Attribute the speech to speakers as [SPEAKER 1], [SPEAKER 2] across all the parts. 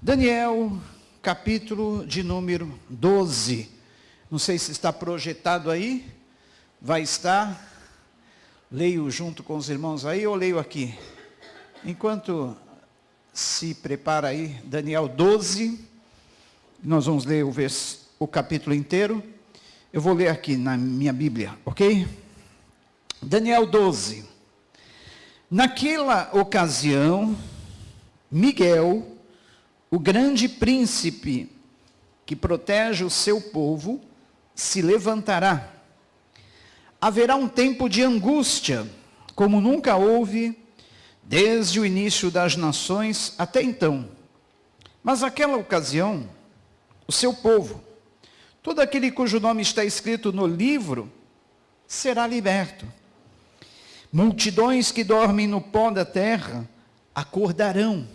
[SPEAKER 1] Daniel, capítulo de número 12. Não sei se está projetado aí. Vai estar. Leio junto com os irmãos aí ou leio aqui? Enquanto se prepara aí, Daniel 12. Nós vamos ler o capítulo inteiro. Eu vou ler aqui na minha Bíblia, ok? Daniel 12. Naquela ocasião, Miguel, o grande príncipe que protege o seu povo, se levantará. Haverá um tempo de angústia, como nunca houve, desde o início das nações até então. Mas naquela ocasião, o seu povo, todo aquele cujo nome está escrito no livro, será liberto. Multidões que dormem no pó da terra acordarão.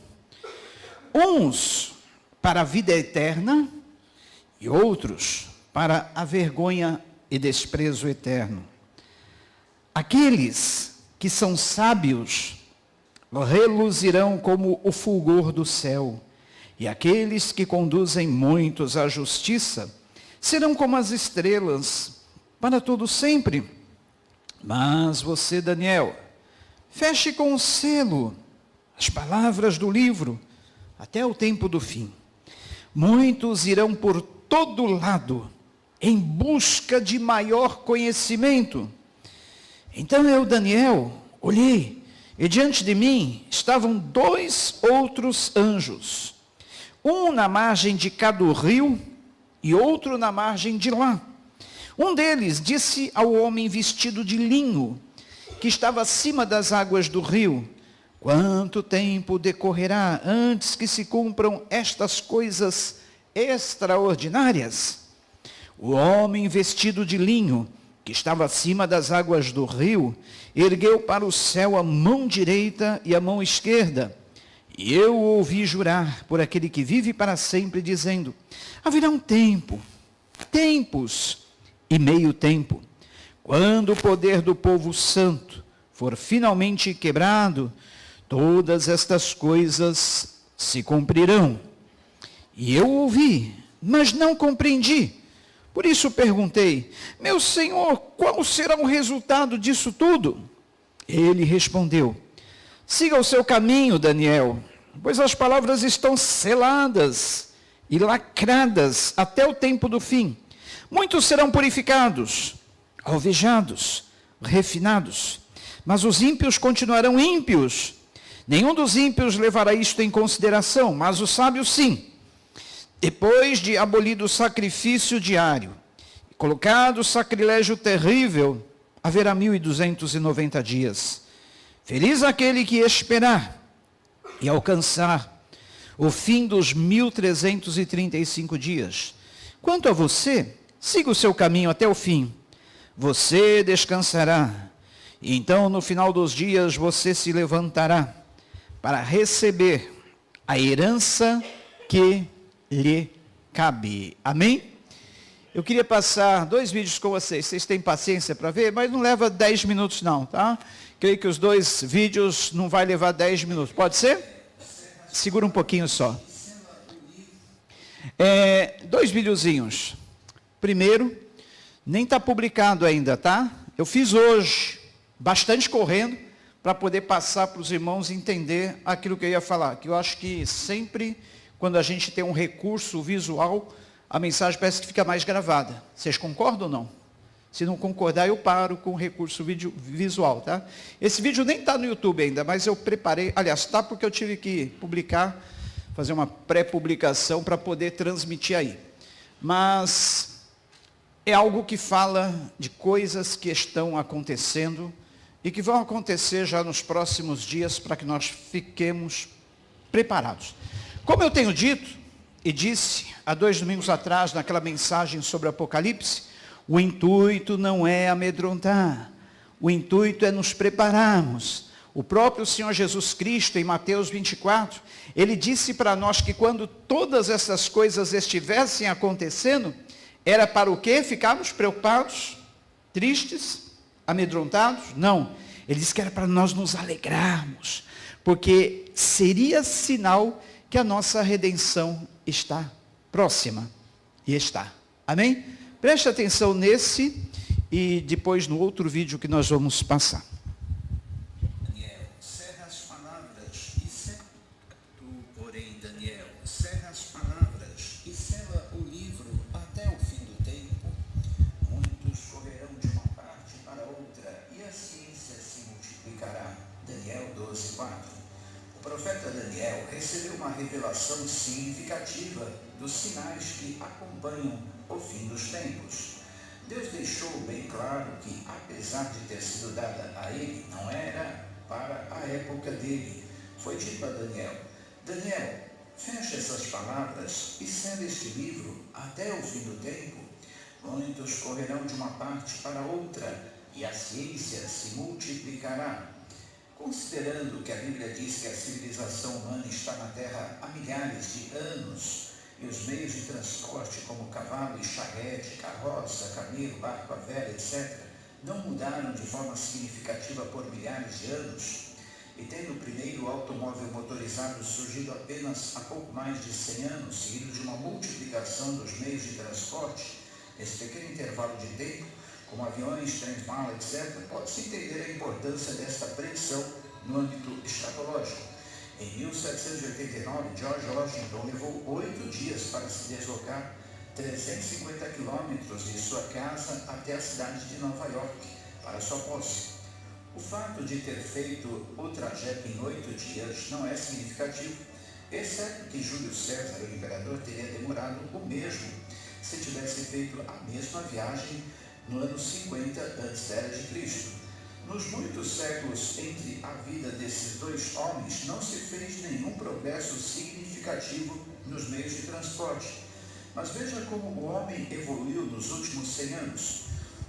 [SPEAKER 1] Uns para a vida eterna e outros para a vergonha e desprezo eterno. Aqueles que são sábios reluzirão como o fulgor do céu, e aqueles que conduzem muitos à justiça serão como as estrelas para todo sempre. Mas você, Daniel, feche com o selo as palavras do livro até o tempo do fim. Muitos irão por todo lado em busca de maior conhecimento. Então eu, Daniel, olhei, e diante de mim estavam dois outros anjos, um na margem de cá do rio e outro na margem de lá. Um deles disse ao homem vestido de linho, que estava acima das águas do rio: quanto tempo decorrerá antes que se cumpram estas coisas extraordinárias? O homem vestido de linho, que estava acima das águas do rio, ergueu para o céu a mão direita e a mão esquerda. E eu o ouvi jurar por aquele que vive para sempre, dizendo: haverá um tempo, tempos e meio tempo, quando o poder do povo santo for finalmente quebrado, todas estas coisas se cumprirão. E eu ouvi, mas não compreendi. Por isso perguntei: meu senhor, qual será o resultado disso tudo? Ele respondeu: siga o seu caminho, Daniel, pois as palavras estão seladas e lacradas até o tempo do fim. Muitos serão purificados, alvejados, refinados, mas os ímpios continuarão ímpios. Nenhum dos ímpios levará isto em consideração, mas os sábios sim. Depois de abolido o sacrifício diário, e colocado o sacrilégio terrível, haverá 1290 dias. Feliz aquele que esperar e alcançar o fim dos 1335 dias. Quanto a você, siga o seu caminho até o fim. Você descansará, e então no final dos dias você se levantará para receber a herança que lhe cabe. Amém? Eu queria passar 2 vídeos com vocês. Vocês têm paciência para ver? Mas não leva 10 minutos não, tá? Creio que os 2 vídeos não vai levar 10 minutos. Pode ser? Segura um pouquinho só. 2 videozinhos. Primeiro, nem está publicado ainda, tá? Eu fiz hoje, bastante correndo, para poder passar para os irmãos entender aquilo que eu ia falar. Que eu acho que sempre, quando a gente tem um recurso visual, a mensagem parece que fica mais gravada. Vocês concordam ou não? Se não concordar, eu paro com o recurso visual, tá? Esse vídeo nem está no YouTube ainda, mas eu preparei, aliás, está porque eu tive que publicar, fazer uma pré-publicação para poder transmitir aí. Mas é algo que fala de coisas que estão acontecendo e que vão acontecer já nos próximos dias para que nós fiquemos preparados. Como eu tenho dito e disse há 2 domingos atrás, naquela mensagem sobre Apocalipse, o intuito não é amedrontar, o intuito é nos prepararmos. O próprio Senhor Jesus Cristo, em Mateus 24, ele disse para nós que quando todas essas coisas estivessem acontecendo, era para o quê? Ficarmos preocupados, tristes, amedrontados? Não. Ele disse que era para nós nos alegrarmos, porque seria sinal que a nossa redenção está próxima. E está. Amém? Preste atenção nesse e depois no outro vídeo que nós vamos passar.
[SPEAKER 2] Daniel, cerra as palavras e sela. Tu, porém, Daniel, cerra as palavras e sela o livro até o fim do tempo. Muitos correrão de uma parte para outra e a ciência se multiplicará. Daniel 12:4. O profeta Daniel recebeu uma revelação significativa dos sinais que acompanham o fim dos tempos. Deus deixou bem claro que, apesar de ter sido dada a ele, não era para a época dele. Foi dito a Daniel: Daniel, feche essas palavras e sela este livro até o fim do tempo. Muitos correrão de uma parte para outra e a ciência se multiplicará. Considerando que a Bíblia diz que a civilização humana está na Terra há milhares de anos, e os meios de transporte como cavalo e charrete, carroça, camelo, barco a vela, etc., não mudaram de forma significativa por milhares de anos, e tendo o primeiro automóvel motorizado surgido apenas há pouco mais de 100 anos, seguido de uma multiplicação dos meios de transporte, nesse pequeno intervalo de tempo, como aviões, trens-bala, etc., pode-se entender a importância desta predição no âmbito escatológico. Em 1789, George Washington levou 8 dias para se deslocar 350 quilômetros de sua casa até a cidade de Nova York para sua posse. O fato de ter feito o trajeto em 8 dias não é significativo, exceto que Júlio César, o imperador, teria demorado o mesmo se tivesse feito a mesma viagem no ano 50 a.C. Nos muitos séculos entre a vida desses dois homens, não se fez nenhum progresso significativo nos meios de transporte. Mas veja como o homem evoluiu nos últimos 100 anos.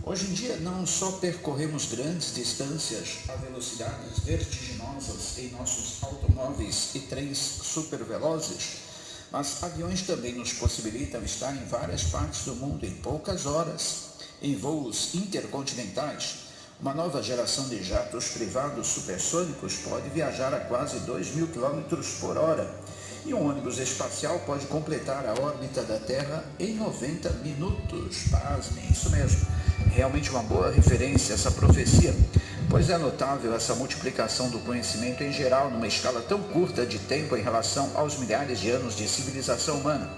[SPEAKER 2] Hoje em dia, não só percorremos grandes distâncias a velocidades vertiginosas em nossos automóveis e trens supervelozes, mas aviões também nos possibilitam estar em várias partes do mundo em poucas horas, em voos intercontinentais. Uma nova geração de jatos privados supersônicos pode viajar a quase 2.000 km por hora e um ônibus espacial pode completar a órbita da Terra em 90 minutos. Pasmem, isso mesmo. Realmente uma boa referência essa profecia, pois é notável essa multiplicação do conhecimento em geral numa escala tão curta de tempo em relação aos milhares de anos de civilização humana.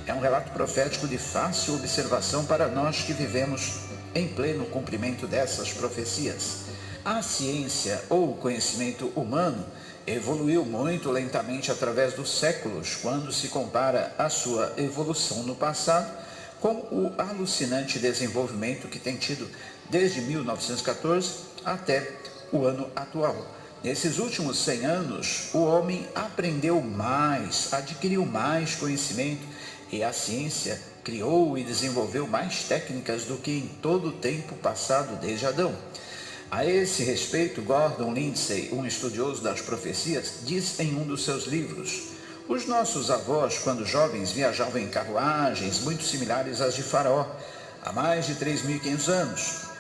[SPEAKER 2] É um relato profético de fácil observação para nós que vivemos em pleno cumprimento dessas profecias. A ciência ou o conhecimento humano evoluiu muito lentamente através dos séculos, quando se compara a sua evolução no passado com o alucinante desenvolvimento que tem tido desde 1914 até o ano atual. Nesses últimos 100 anos, o homem aprendeu mais, adquiriu mais conhecimento e a ciência criou e desenvolveu mais técnicas do que em todo o tempo passado desde Adão. A esse respeito, Gordon Lindsay, um estudioso das profecias, diz em um dos seus livros: os nossos avós, quando jovens, viajavam em carruagens muito similares às de Faraó, há mais de 3.500 anos.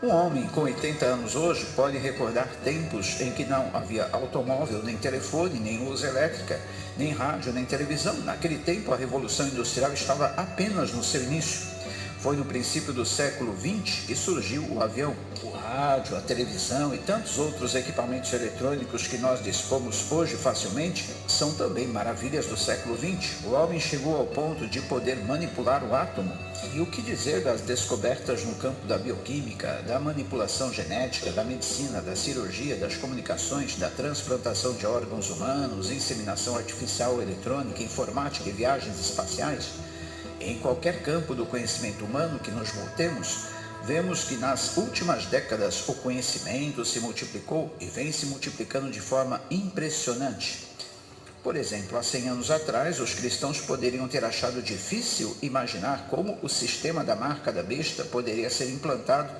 [SPEAKER 2] Um homem com 80 anos hoje pode recordar tempos em que não havia automóvel, nem telefone, nem luz elétrica, nem rádio, nem televisão. Naquele tempo, a Revolução Industrial estava apenas no seu início. Foi no princípio do século XX que surgiu o avião, o rádio, a televisão e tantos outros equipamentos eletrônicos que nós dispomos hoje facilmente são também maravilhas do século XX. O homem chegou ao ponto de poder manipular o átomo. E o que dizer das descobertas no campo da bioquímica, da manipulação genética, da medicina, da cirurgia, das comunicações, da transplantação de órgãos humanos, inseminação artificial eletrônica, informática e viagens espaciais? Em qualquer campo do conhecimento humano que nos voltemos, vemos que nas últimas décadas o conhecimento se multiplicou e vem se multiplicando de forma impressionante. Por exemplo, há 100 anos atrás, os cristãos poderiam ter achado difícil imaginar como o sistema da marca da besta poderia ser implantado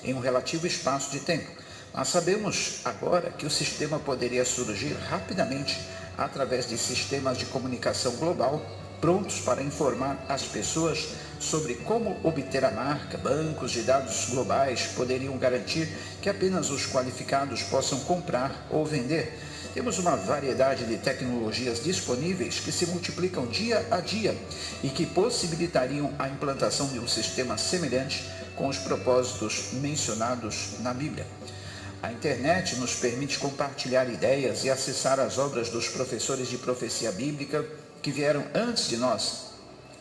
[SPEAKER 2] em um relativo espaço de tempo. Mas sabemos agora que o sistema poderia surgir rapidamente através de sistemas de comunicação global prontos para informar as pessoas sobre como obter a marca. Bancos de dados globais poderiam garantir que apenas os qualificados possam comprar ou vender. Temos uma variedade de tecnologias disponíveis que se multiplicam dia a dia e que possibilitariam a implantação de um sistema semelhante com os propósitos mencionados na Bíblia. A internet nos permite compartilhar ideias e acessar as obras dos professores de profecia bíblica que vieram antes de nós.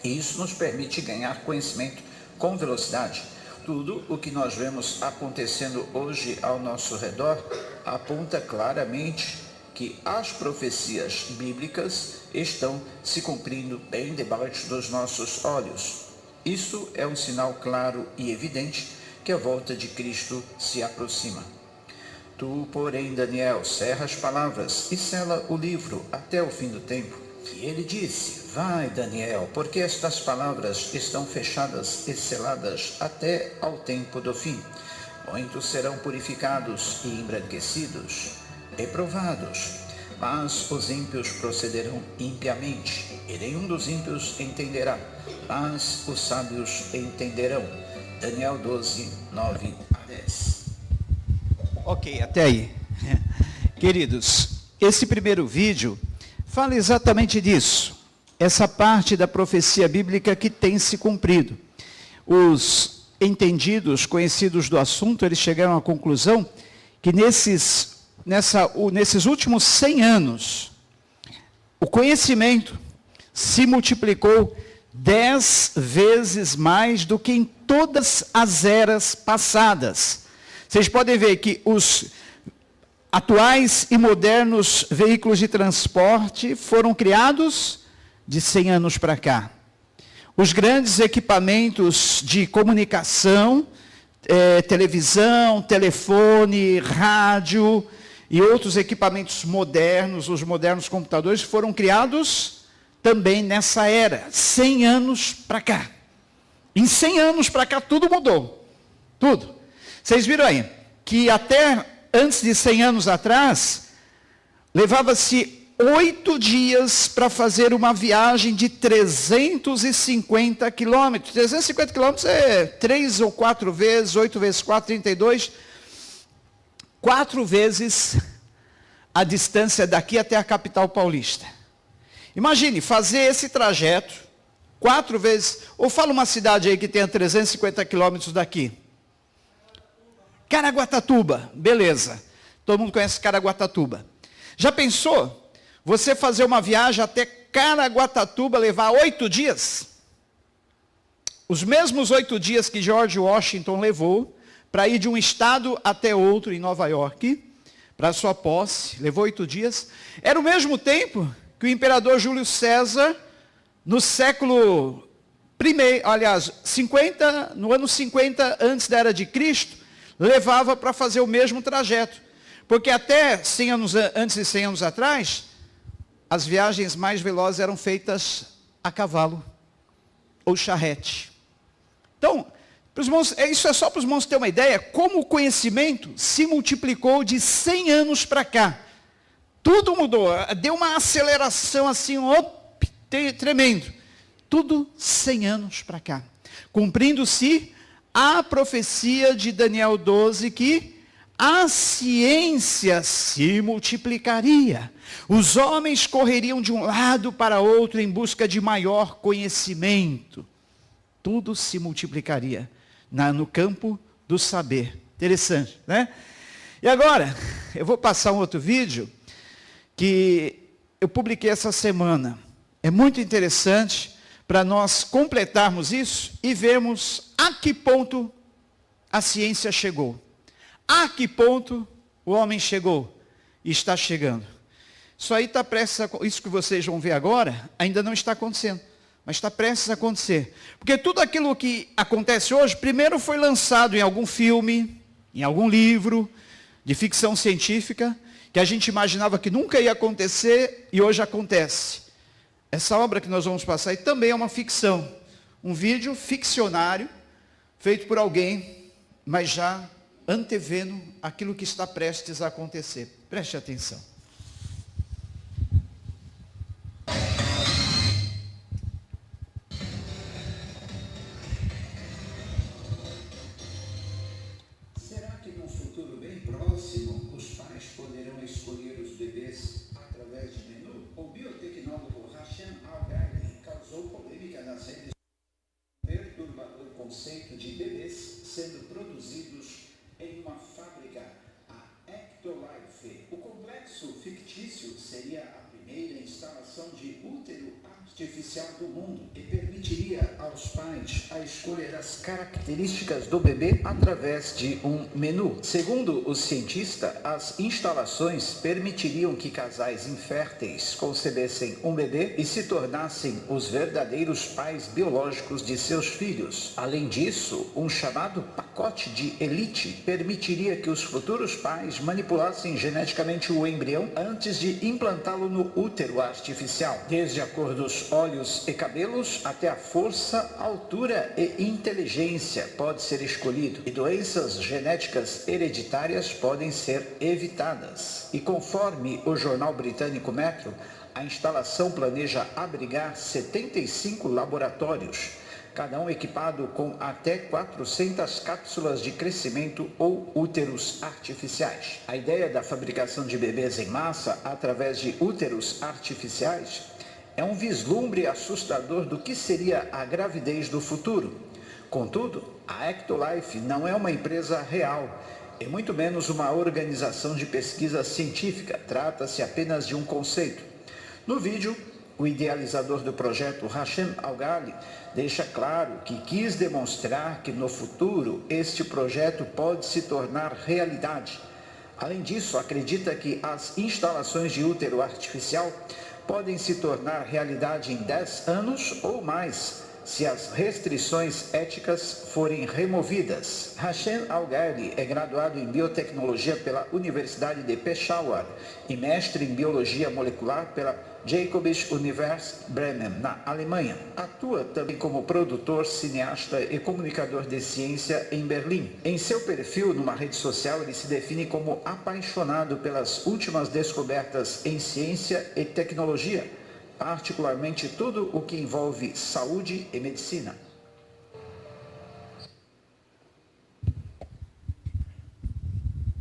[SPEAKER 2] E isso nos permite ganhar conhecimento com velocidade. Tudo o que nós vemos acontecendo hoje ao nosso redor aponta claramente que as profecias bíblicas estão se cumprindo bem debaixo dos nossos olhos. Isso é um sinal claro e evidente que a volta de Cristo se aproxima. Tu, porém, Daniel, cerra as palavras e sela o livro até o fim do tempo. E ele disse: vai, Daniel, porque estas palavras estão fechadas e seladas até ao tempo do fim. Muitos serão purificados e embranquecidos, reprovados, mas os ímpios procederão impiamente, e nenhum dos ímpios entenderá, mas os sábios entenderão. Daniel 12, 9 a 10.
[SPEAKER 1] Ok, até aí. Queridos, esse primeiro vídeo fala exatamente disso, essa parte da profecia bíblica que tem se cumprido. Os entendidos, conhecidos do assunto, eles chegaram à conclusão que nesses últimos 100 anos, o conhecimento se multiplicou 10 vezes mais do que em todas as eras passadas. Vocês podem ver que os atuais e modernos veículos de transporte foram criados de 100 anos para cá. Os grandes equipamentos de comunicação, televisão, telefone, rádio e outros equipamentos modernos, os modernos computadores, foram criados também nessa era, 100 anos para cá. Em 100 anos para cá tudo mudou, tudo. Vocês viram aí que até antes de 100 anos atrás, levava-se 8 dias para fazer uma viagem de 350 quilômetros. 350 quilômetros é 3 ou 4 vezes, 8 vezes 4, 32. 4 vezes a distância daqui até a capital paulista. Imagine fazer esse trajeto 4 vezes, ou fala uma cidade aí que tenha 350 quilômetros daqui. Caraguatatuba, beleza. Todo mundo conhece Caraguatatuba. Já pensou você fazer uma viagem até Caraguatatuba, levar 8 dias? Os mesmos 8 dias que George Washington levou para ir de um estado até outro em Nova York, para sua posse, levou 8 dias. Era o mesmo tempo que o imperador Júlio César, no século I, aliás, 50, no ano 50 antes da era de Cristo, levava para fazer o mesmo trajeto. Porque até 100 anos, antes de 100 anos atrás, as viagens mais velozes eram feitas a cavalo ou charrete. Então, isso é só para os irmãos terem uma ideia, como o conhecimento se multiplicou de 100 anos para cá. Tudo mudou, deu uma aceleração assim, tremendo. Tudo 100 anos para cá. Cumprindo-se a profecia de Daniel 12, que a ciência se multiplicaria. Os homens correriam de um lado para outro em busca de maior conhecimento. Tudo se multiplicaria no campo do saber. Interessante, né? E agora, eu vou passar um outro vídeo que eu publiquei essa semana. É muito interessante para nós completarmos isso e vermos a que ponto a ciência chegou. A que ponto o homem chegou e está chegando. Isso aí está prestes isso que vocês vão ver agora, ainda não está acontecendo, mas está prestes a acontecer. Porque tudo aquilo que acontece hoje, primeiro foi lançado em algum filme, em algum livro de ficção científica, que a gente imaginava que nunca ia acontecer e hoje acontece. Essa obra que nós vamos passar aí também é uma ficção. Um vídeo ficcionário, feito por alguém, mas já antevendo aquilo que está prestes a acontecer. Preste atenção.
[SPEAKER 2] Será que num futuro bem próximo, os pais poderão escolher os bebês conceito de bebês sendo produzidos em uma fábrica, a Ectolife. O complexo fictício seria a primeira instalação de útero artificial do mundo e permitiria aos pais a escolher as características do bebê através de um menu. Segundo o cientista, as instalações permitiriam que casais inférteis concebessem um bebê e se tornassem os verdadeiros pais biológicos de seus filhos. Além disso, um chamado pacote de elite permitiria que os futuros pais manipulassem geneticamente o embrião antes de implantá-lo no útero artificial, desde a cor dos olhos e cabelos até a força, altura e inteligência pode ser escolhido, e doenças genéticas hereditárias podem ser evitadas. E conforme o jornal britânico Metro, a instalação planeja abrigar 75 laboratórios, cada um equipado com até 400 cápsulas de crescimento ou úteros artificiais. A ideia da fabricação de bebês em massa através de úteros artificiais é um vislumbre assustador do que seria a gravidez do futuro. Contudo, a Ectolife não é uma empresa real, e muito menos uma organização de pesquisa científica. Trata-se apenas de um conceito. No vídeo, o idealizador do projeto, Hashem Al-Ghali, deixa claro que quis demonstrar que no futuro este projeto pode se tornar realidade. Além disso, acredita que as instalações de útero artificial podem se tornar realidade em 10 anos ou mais, se as restrições éticas forem removidas. Hashem Al-Ghali é graduado em biotecnologia pela Universidade de Peshawar e mestre em biologia molecular pela Jacobs Universität Bremen, na Alemanha. Atua também como produtor, cineasta e comunicador de ciência em Berlim. Em seu perfil numa rede social, ele se define como apaixonado pelas últimas descobertas em ciência e tecnologia, particularmente tudo o que envolve saúde e medicina.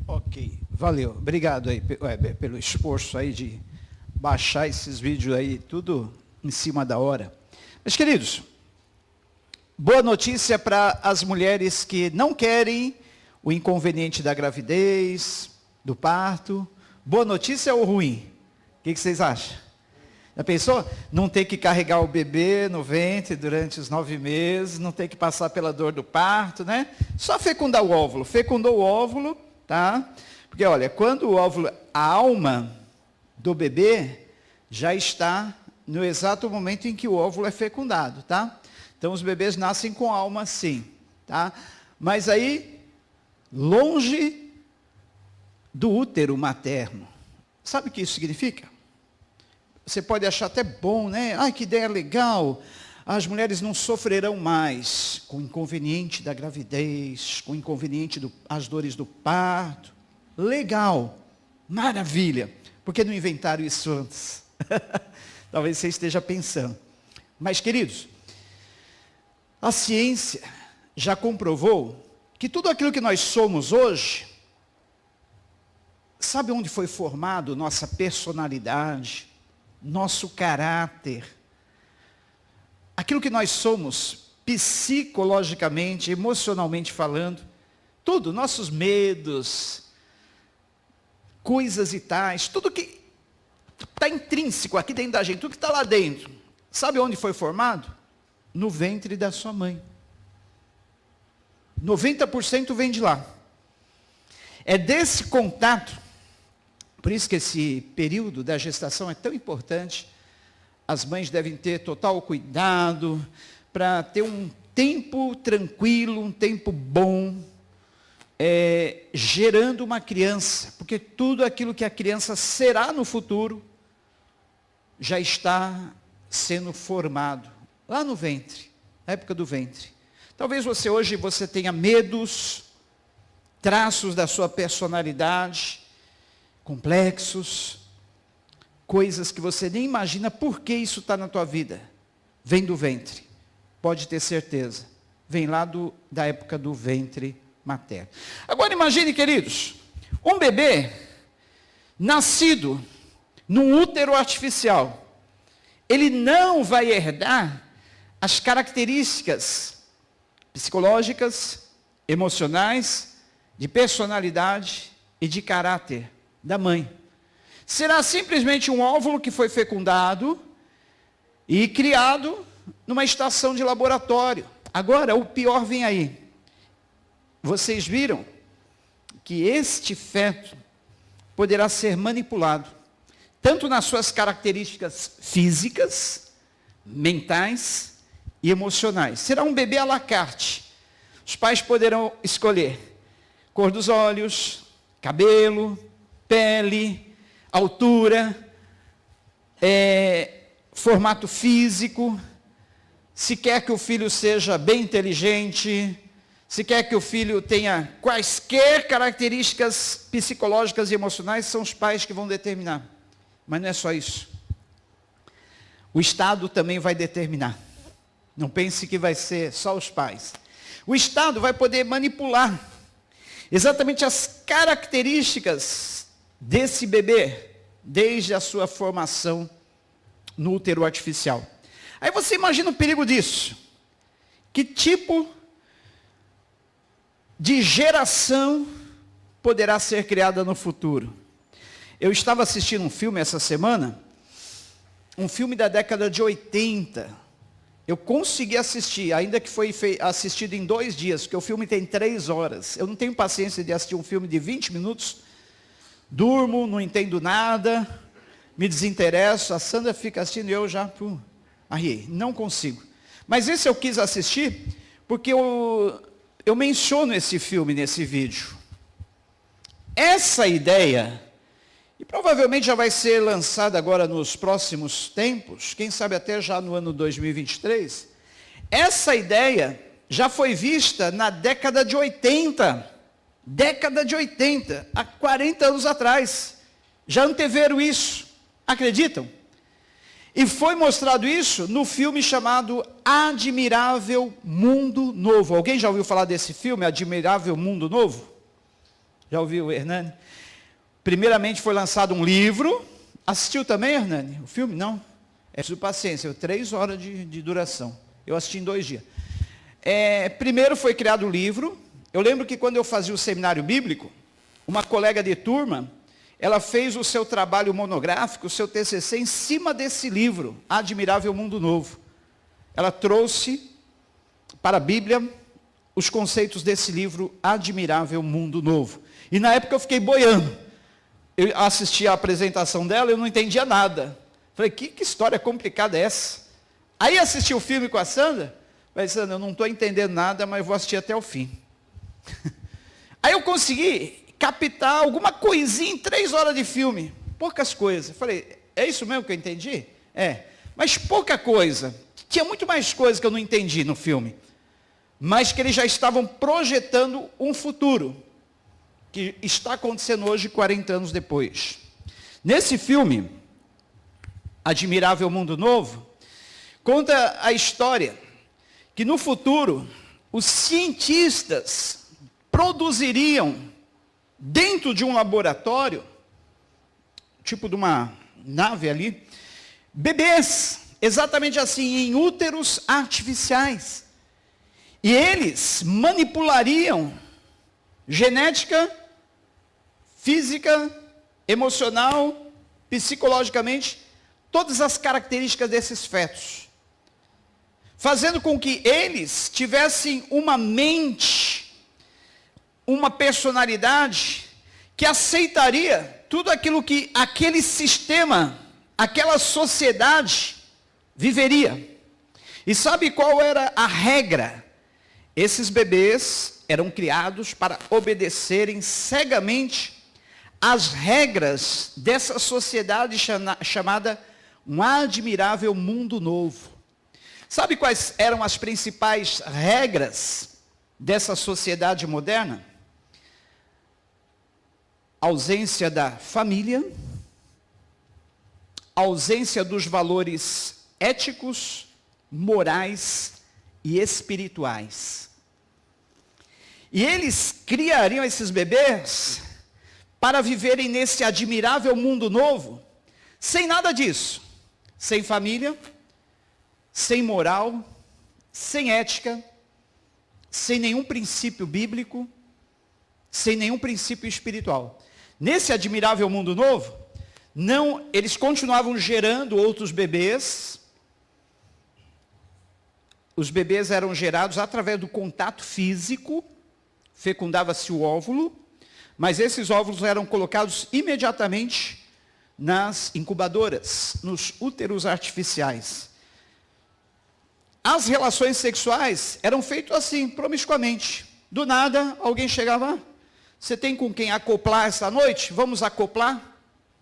[SPEAKER 1] Ok, valeu. Obrigado aí, Weber, pelo esforço aí de baixar esses vídeos aí, tudo em cima da hora. Meus queridos, boa notícia para as mulheres que não querem o inconveniente da gravidez, do parto. Boa notícia ou ruim? O que vocês acham? Já pensou? Não ter que carregar o bebê no ventre durante os 9 meses, não ter que passar pela dor do parto, né? Só fecundar o óvulo. Fecundou o óvulo, tá? Porque, olha, quando o óvulo, a alma do bebê já está no exato momento em que o óvulo é fecundado, tá? Então, os bebês nascem com alma, sim, tá? Mas aí, longe do útero materno. Sabe o que isso significa? Você pode achar até bom, né? Ai, que ideia legal. As mulheres não sofrerão mais com o inconveniente da gravidez, com o inconveniente das dores do parto. Legal, maravilha. Por que não inventaram isso antes? Talvez você esteja pensando. Mas, queridos, a ciência já comprovou que tudo aquilo que nós somos hoje, sabe onde foi formado nossa personalidade, nosso caráter, aquilo que nós somos psicologicamente, emocionalmente falando, tudo, nossos medos, coisas e tais, tudo que está intrínseco aqui dentro da gente, tudo que está lá dentro, sabe onde foi formado? No ventre da sua mãe. 90% vem de lá. É desse contato, por isso que esse período da gestação é tão importante. As mães devem ter total cuidado para ter um tempo tranquilo, um tempo bom, gerando uma criança, porque tudo aquilo que a criança será no futuro já está sendo formado lá no ventre, na época do ventre. Talvez hoje você tenha medos, traços da sua personalidade, complexos, coisas que você nem imagina por que isso está na tua vida. Vem do ventre, pode ter certeza. Vem lá da época do ventre materno. Agora imagine, queridos, um bebê nascido num útero artificial. Ele não vai herdar as características psicológicas, emocionais, de personalidade e de caráter da mãe. Será simplesmente um óvulo que foi fecundado e criado numa estação de laboratório. Agora, o pior vem aí. Vocês viram que este feto poderá ser manipulado, tanto nas suas características físicas, mentais e emocionais. Será um bebê à la carte. Os pais poderão escolher cor dos olhos, cabelo, pele, altura, formato físico, se quer que o filho seja bem inteligente, se quer que o filho tenha quaisquer características psicológicas e emocionais, são os pais que vão determinar. Mas não é só isso. O Estado também vai determinar. Não pense que vai ser só os pais. O Estado vai poder manipular exatamente as características desse bebê, desde a sua formação no útero artificial. Aí você imagina o perigo disso. Que tipo de geração poderá ser criada no futuro? Eu estava assistindo um filme essa semana, um filme da década de 80. Eu consegui assistir, ainda que foi assistido em 2 dias, porque o filme tem 3 horas. Eu não tenho paciência de assistir um filme de 20 minutos, durmo, não entendo nada, me desinteresso, a Sandra fica assistindo e eu já arriei, não consigo. Mas esse eu quis assistir, porque eu menciono esse filme nesse vídeo. Essa ideia, e provavelmente já vai ser lançada agora nos próximos tempos, quem sabe até já no ano 2023, essa ideia já foi vista na década de 80, há 40 anos atrás, já anteveram isso, acreditam? E foi mostrado isso no filme chamado Admirável Mundo Novo. Alguém já ouviu falar desse filme, Admirável Mundo Novo? Já ouviu, Hernani? Primeiramente foi lançado um livro. Assistiu também, Hernani? O filme? Não. É preciso paciência, 3 horas de duração. Eu assisti em 2 dias. Primeiro foi criado o livro. Eu lembro que quando eu fazia o seminário bíblico, uma colega de turma, ela fez o seu trabalho monográfico, o seu TCC, em cima desse livro, Admirável Mundo Novo. Ela trouxe para a Bíblia os conceitos desse livro, Admirável Mundo Novo. E na época eu fiquei boiando. Eu assisti a apresentação dela, eu não entendia nada. Falei, que história complicada é essa? Aí assisti o filme com a Sandra, falei, Sandra, eu não estou entendendo nada, mas vou assistir até o fim. Aí eu consegui captar alguma coisinha em 3 horas de filme, poucas coisas. Falei, é isso mesmo que eu entendi? Mas pouca coisa. Tinha muito mais coisas que eu não entendi no filme, mas que eles já estavam projetando um futuro, que está acontecendo hoje, 40 anos depois. Nesse filme, Admirável Mundo Novo, conta a história que no futuro, os cientistas produziriam dentro de um laboratório, tipo de uma nave ali, bebês, exatamente assim, em úteros artificiais. E eles manipulariam genética, física, emocional, psicologicamente, todas as características desses fetos, fazendo com que eles tivessem uma mente, uma personalidade que aceitaria tudo aquilo que aquele sistema, aquela sociedade viveria. E sabe qual era a regra? Esses bebês eram criados para obedecerem cegamente às regras dessa sociedade chamada um admirável mundo novo. Sabe quais eram as principais regras dessa sociedade moderna? Ausência da família, ausência dos valores éticos, morais e espirituais. E eles criariam esses bebês para viverem nesse admirável mundo novo, sem nada disso, sem família, sem moral, sem ética, sem nenhum princípio bíblico, sem nenhum princípio espiritual. Nesse admirável mundo novo, não, eles continuavam gerando outros bebês. Os bebês eram gerados através do contato físico, fecundava-se o óvulo, mas esses óvulos eram colocados imediatamente nas incubadoras, nos úteros artificiais. As relações sexuais eram feitas assim, promiscuamente. Do nada, alguém chegava, você tem com quem acoplar essa noite? Vamos acoplar?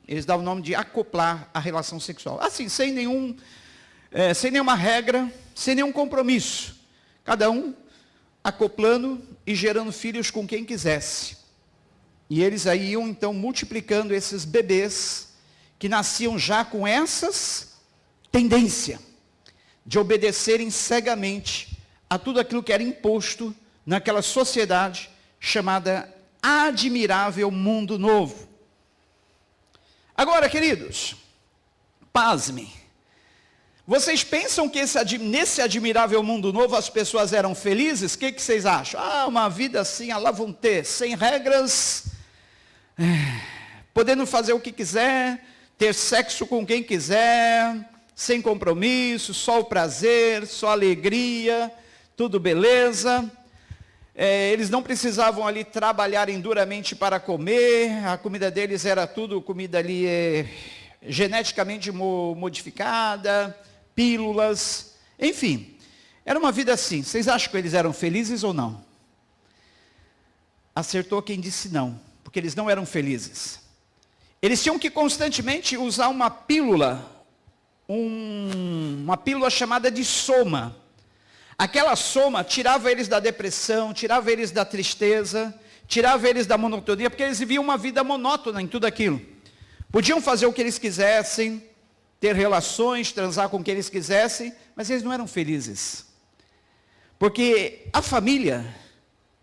[SPEAKER 1] Eles davam o nome de acoplar a relação sexual. Assim, sem nenhuma regra, sem nenhum compromisso. Cada um acoplando e gerando filhos com quem quisesse. E eles aí iam então multiplicando esses bebês que nasciam já com essas tendências de obedecerem cegamente a tudo aquilo que era imposto naquela sociedade chamada admirável mundo novo. Agora, queridos, pasmem. Vocês pensam que nesse admirável mundo novo as pessoas eram felizes? O que vocês acham? Uma vida assim, lá vão ter, sem regras, podendo fazer o que quiser, ter sexo com quem quiser, sem compromisso, só o prazer, só alegria, tudo beleza. Eles não precisavam ali trabalharem duramente para comer, a comida deles era tudo comida ali geneticamente modificada, pílulas, enfim. Era uma vida assim. Vocês acham que eles eram felizes ou não? Acertou quem disse não, porque eles não eram felizes. Eles tinham que constantemente usar uma pílula, uma pílula chamada de soma. Aquela soma tirava eles da depressão, tirava eles da tristeza, tirava eles da monotonia, porque eles viviam uma vida monótona em tudo aquilo. Podiam fazer o que eles quisessem, ter relações, transar com quem eles quisessem, mas eles não eram felizes. Porque a família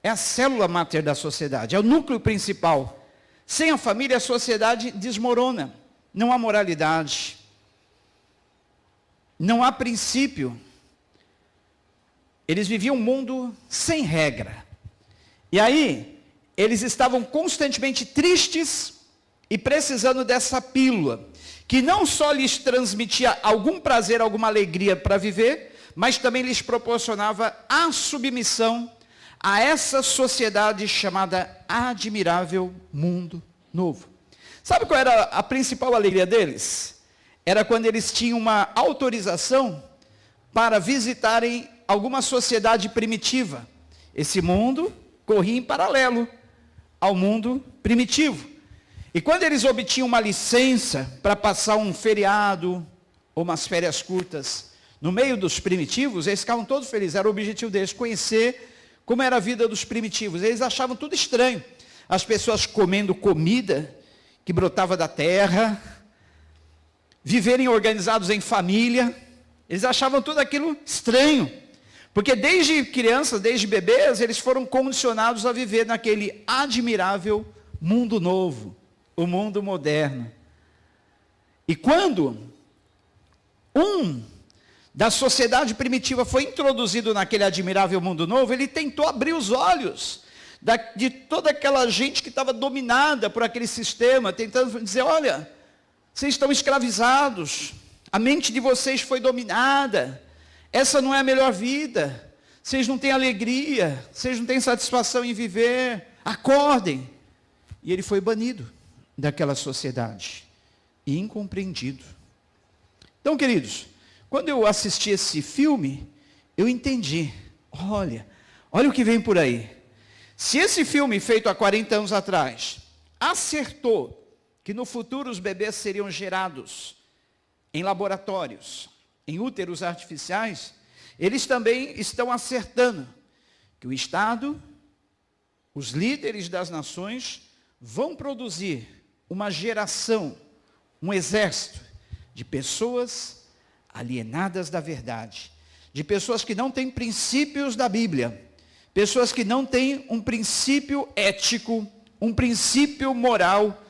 [SPEAKER 1] é a célula máter da sociedade, é o núcleo principal. Sem a família, a sociedade desmorona. Não há moralidade. Não há princípio. Eles viviam um mundo sem regra. E aí, eles estavam constantemente tristes e precisando dessa pílula, que não só lhes transmitia algum prazer, alguma alegria para viver, mas também lhes proporcionava a submissão a essa sociedade chamada admirável mundo novo. Sabe qual era a principal alegria deles? Era quando eles tinham uma autorização para visitarem alguma sociedade primitiva. Esse mundo corria em paralelo ao mundo primitivo. E quando eles obtinham uma licença para passar um feriado ou umas férias curtas no meio dos primitivos, eles ficavam todos felizes. Era o objetivo deles, conhecer como era a vida dos primitivos. Eles achavam tudo estranho. As pessoas comendo comida que brotava da terra, viverem organizados em família. Eles achavam tudo aquilo estranho. Porque desde crianças, desde bebês, eles foram condicionados a viver naquele admirável mundo novo, o mundo moderno. E quando da sociedade primitiva foi introduzido naquele admirável mundo novo, ele tentou abrir os olhos de toda aquela gente que estava dominada por aquele sistema, tentando dizer, olha, vocês estão escravizados, a mente de vocês foi dominada, essa não é a melhor vida, vocês não têm alegria, vocês não têm satisfação em viver, acordem. E ele foi banido daquela sociedade, e incompreendido. Então, queridos, quando eu assisti esse filme, eu entendi, olha o que vem por aí. Se esse filme feito há 40 anos atrás, acertou que no futuro os bebês seriam gerados em laboratórios, em úteros artificiais, eles também estão acertando que o Estado, os líderes das nações, vão produzir uma geração, um exército de pessoas alienadas da verdade, de pessoas que não têm princípios da Bíblia, pessoas que não têm um princípio ético, um princípio moral,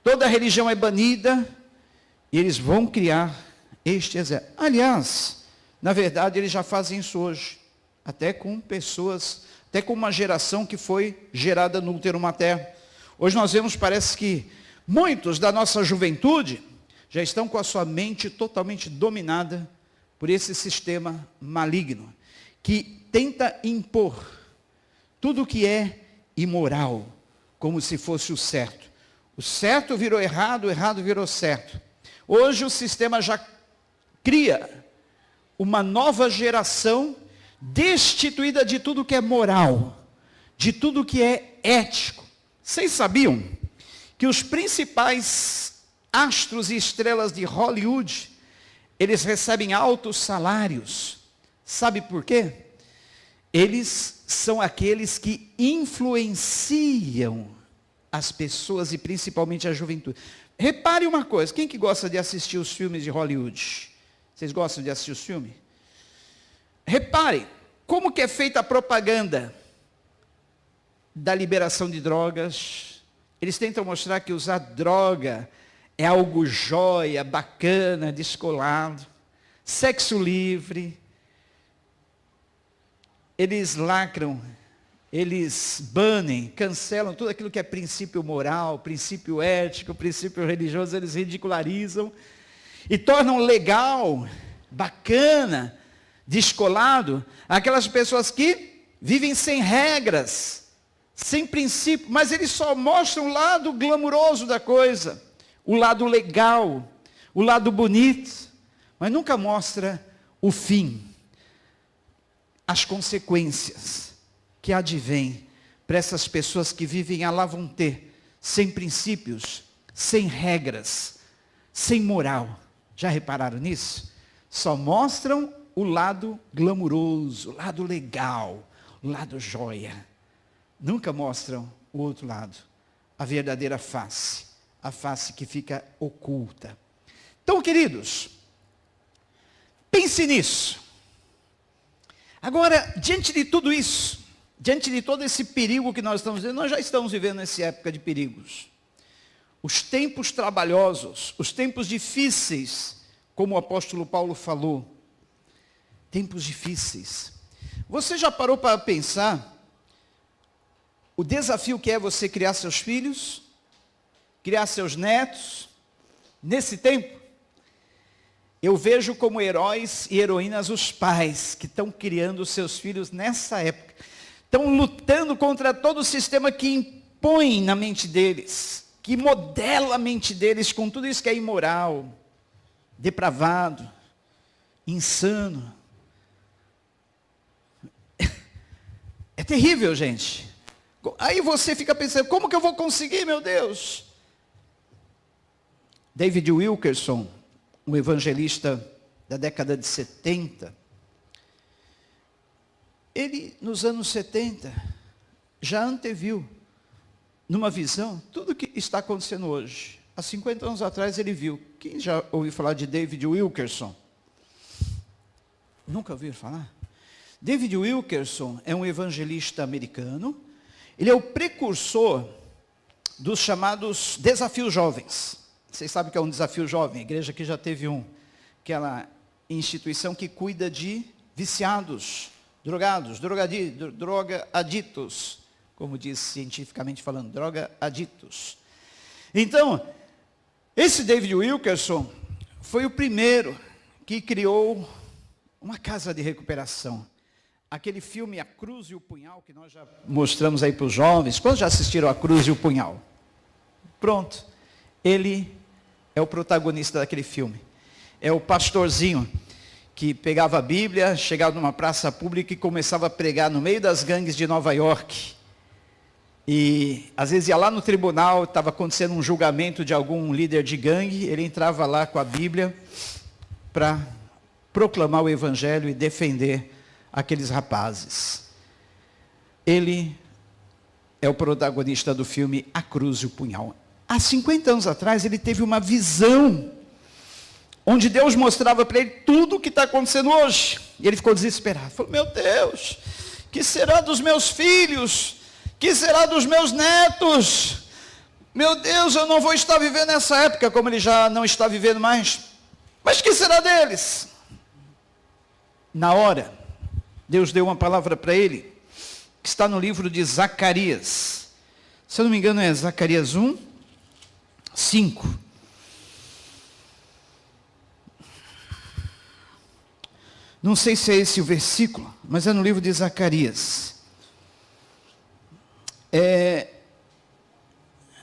[SPEAKER 1] toda a religião é banida, e eles vão criar este exército. Aliás, na verdade, eles já fazem isso hoje. até com pessoas, até com uma geração que foi gerada no útero materno. Hoje nós vemos, parece que muitos da nossa juventude já estão com a sua mente totalmente dominada por esse sistema maligno, que tenta impor tudo o que é imoral, como se fosse o certo. O certo virou errado, o errado virou certo. Hoje o sistema já cria uma nova geração destituída de tudo que é moral, de tudo que é ético. Vocês sabiam que os principais astros e estrelas de Hollywood, eles recebem altos salários? Sabe por quê? Eles são aqueles que influenciam as pessoas e principalmente a juventude. Repare uma coisa, quem que gosta de assistir os filmes de Hollywood? Vocês gostam de assistir os filmes? Repare, como que é feita a propaganda da liberação de drogas? Eles tentam mostrar que usar droga é algo jóia, bacana, descolado, sexo livre. Eles lacram, eles banem, cancelam tudo aquilo que é princípio moral, princípio ético, princípio religioso, eles ridicularizam e tornam legal, bacana, descolado, aquelas pessoas que vivem sem regras, sem princípio, mas eles só mostram o lado glamuroso da coisa, o lado legal, o lado bonito, mas nunca mostra o fim, as consequências que advêm para essas pessoas que vivem à la vontade, sem princípios, sem regras, sem moral. Já repararam nisso? Só mostram o lado glamuroso, o lado legal, o lado joia. Nunca mostram o outro lado, a verdadeira face, a face que fica oculta. Então, queridos, pense nisso. Agora, diante de tudo isso, diante de todo esse perigo que nós estamos vivendo, nós já estamos vivendo nessa época de perigos. Os tempos trabalhosos, os tempos difíceis, como o apóstolo Paulo falou, tempos difíceis. Você já parou para pensar o desafio que é você criar seus filhos, criar seus netos, nesse tempo? Eu vejo como heróis e heroínas os pais que estão criando seus filhos nessa época. Estão lutando contra todo o sistema que impõe na mente deles, que modela a mente deles com tudo isso que é imoral, depravado, insano. É terrível, gente. Aí você fica pensando, como que eu vou conseguir, meu Deus? David Wilkerson, um evangelista da década de 70, ele, nos anos 70, já anteviu, numa visão, tudo o que está acontecendo hoje. Há 50 anos atrás ele viu. Quem já ouviu falar de David Wilkerson? Nunca ouviu falar? David Wilkerson é um evangelista americano. Ele é o precursor dos chamados desafios jovens. Vocês sabem o que é um desafio jovem? A igreja aqui já teve um. Aquela instituição que cuida de viciados, drogados, droga-aditos, como diz cientificamente falando, droga-aditos. Então, esse David Wilkerson foi o primeiro que criou uma casa de recuperação. Aquele filme A Cruz e o Punhal, que nós já mostramos aí para os jovens. Quantos já assistiram A Cruz e o Punhal? Pronto. Ele é o protagonista daquele filme. É o pastorzinho que pegava a Bíblia, chegava numa praça pública e começava a pregar no meio das gangues de Nova York. E às vezes ia lá no tribunal, estava acontecendo um julgamento de algum líder de gangue, ele entrava lá com a Bíblia para proclamar o evangelho e defender aqueles rapazes. Ele é o protagonista do filme A Cruz e o Punhal. Há 50 anos atrás ele teve uma visão, onde Deus mostrava para ele tudo o que está acontecendo hoje. E ele ficou desesperado. Falou, meu Deus, que será dos meus filhos? Que será dos meus netos? Meu Deus, eu não vou estar vivendo nessa época, como ele já não está vivendo mais. Mas que será deles? Na hora, Deus deu uma palavra para ele, que está no livro de Zacarias. Se eu não me engano é Zacarias 1, 5. Não sei se é esse o versículo, mas é no livro de Zacarias.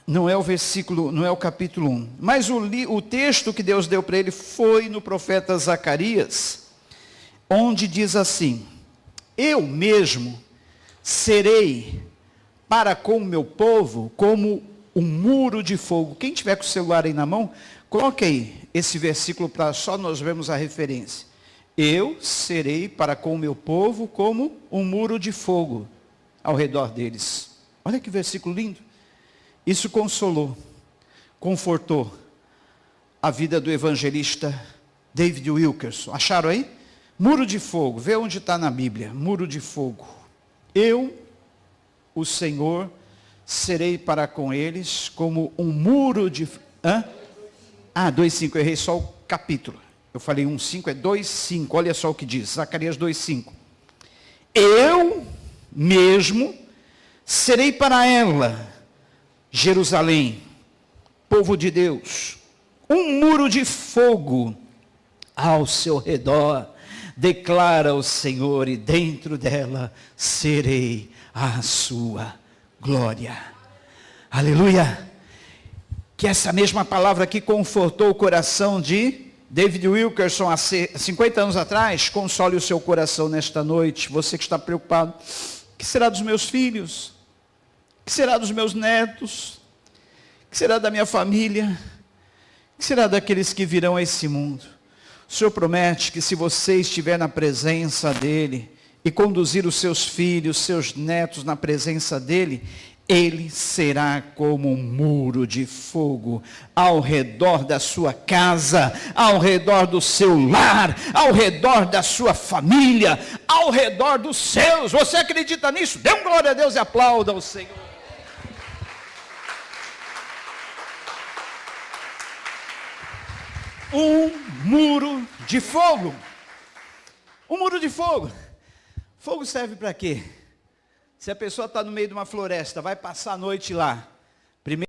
[SPEAKER 1] Não é o versículo, não é o capítulo 1. Mas o texto que Deus deu para ele foi no profeta Zacarias, onde diz assim: eu mesmo serei para com o meu povo como um muro de fogo. Quem tiver com o celular aí na mão, coloque aí esse versículo para só nós vermos a referência. Eu serei para com o meu povo como um muro de fogo ao redor deles. Olha que versículo lindo. Isso consolou, confortou a vida do evangelista David Wilkerson. Acharam aí? Muro de fogo, vê onde está na Bíblia. Muro de fogo. Eu, o Senhor, serei para com eles como um muro de... 2,5, eu errei só o capítulo. Eu falei 1,5, é 2,5. Olha só o que diz, Zacarias 2,5. Eu mesmo serei para ela, Jerusalém, povo de Deus, um muro de fogo ao seu redor, declara o Senhor, e dentro dela serei a sua glória. Aleluia! Que essa mesma palavra aqui confortou o coração de David Wilkerson há 50 anos atrás, console o seu coração nesta noite. Você que está preocupado, o que será dos meus filhos? O que será dos meus netos? O que será da minha família? O que será daqueles que virão a esse mundo? O Senhor promete que se você estiver na presença dEle e conduzir os seus filhos, seus netos na presença dEle, Ele será como um muro de fogo ao redor da sua casa, ao redor do seu lar, ao redor da sua família, ao redor dos seus. Você acredita nisso? Dê um glória a Deus e aplauda o Senhor. Um muro de fogo. Um muro de fogo. Fogo serve para quê? Se a pessoa está no meio de uma floresta, vai passar a noite lá. Primeiro,